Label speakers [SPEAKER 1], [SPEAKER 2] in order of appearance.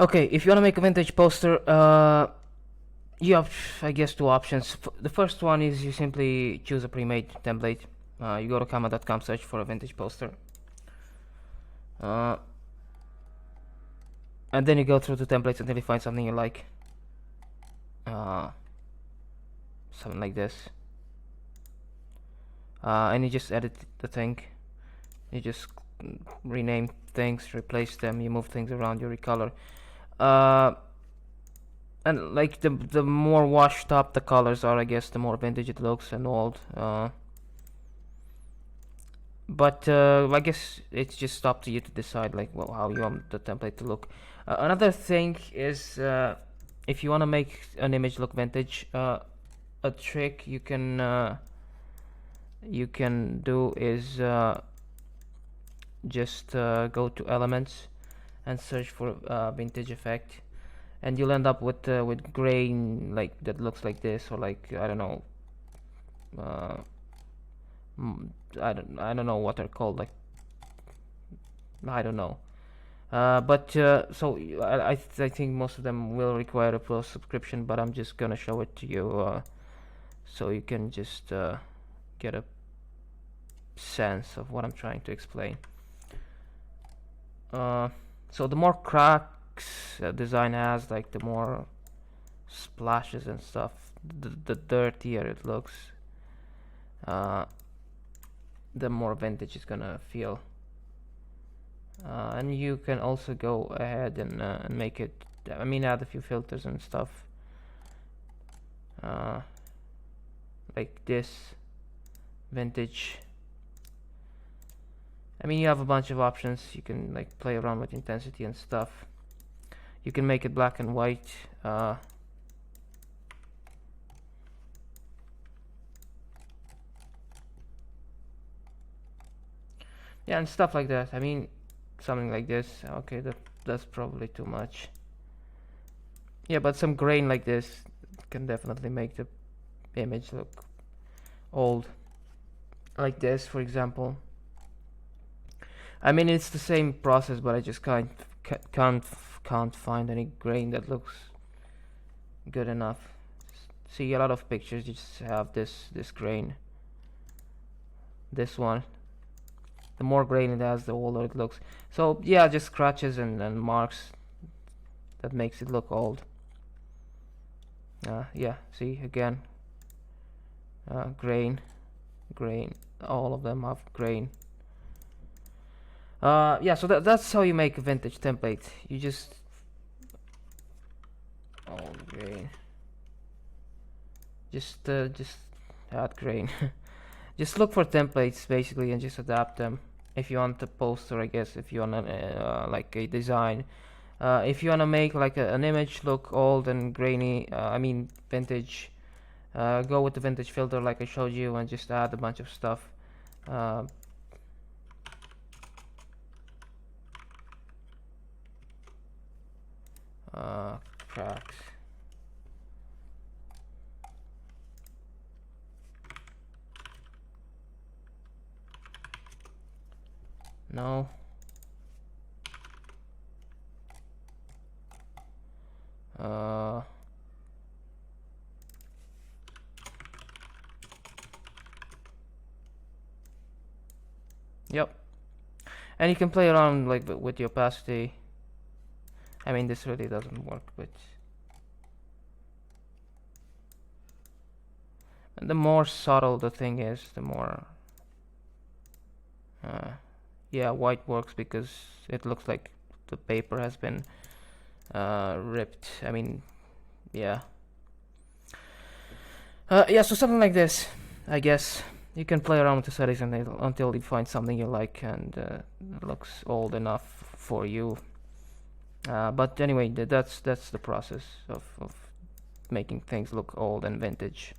[SPEAKER 1] Okay, if you want to make a vintage poster, you have, I guess, two options. The first one is you simply choose a pre-made template. You go to canva.com, search for a vintage poster, and then you go through the templates until you find something you like. Something like this, and you just edit the thing. You just rename things, replace them, you move things around, you recolor. And like the more washed up the colors are, I guess, the more vintage it looks and old. But I guess it's just up to you to decide, like, well, how you want the template to look. Another thing is, if you want to make an image look vintage, a trick you can do is just go to elements and search for vintage effect, and you'll end up with grain like that looks like this, or like, I don't know, I don't know what they're called, like, I don't know. But so I think most of them will require a pro subscription, but I'm just gonna show it to you so you can just get a sense of what I'm trying to explain. So the more cracks a design has, like the more splashes and stuff, the dirtier it looks, the more vintage it's gonna feel. And you can also go ahead and make it, I mean, add a few filters and stuff, like this, vintage. I mean, you have a bunch of options. You can like play around with intensity and stuff. You can make it black and white. Yeah, and stuff like that. I mean, something like this. Okay, that's probably too much. Yeah, but some grain like this can definitely make the image look old. Like this, for example. I mean, it's the same process, but I just can't find any grain that looks good enough. See, a lot of pictures you just have this grain. This one, the more grain it has, the older it looks. So yeah, just scratches and marks that makes it look old. Yeah, see, again, grain, all of them have grain. Yeah, so that's how you make a vintage template. You just grain. Just add grain. Just look for templates basically and just adapt them. If you want a poster, I guess. If you want like a design. If you want to make like an image look old and grainy, I mean vintage, go with the vintage filter like I showed you and just add a bunch of stuff. Cracks. No. Yep. And you can play around like with the opacity. I mean, this really doesn't work, but the more subtle the thing is, the more yeah, white works because it looks like the paper has been ripped. I mean, yeah. Yeah, so something like this, I guess. You can play around with the settings until you find something you like and it looks old enough for you. But anyway, that's the process of making things look old and vintage.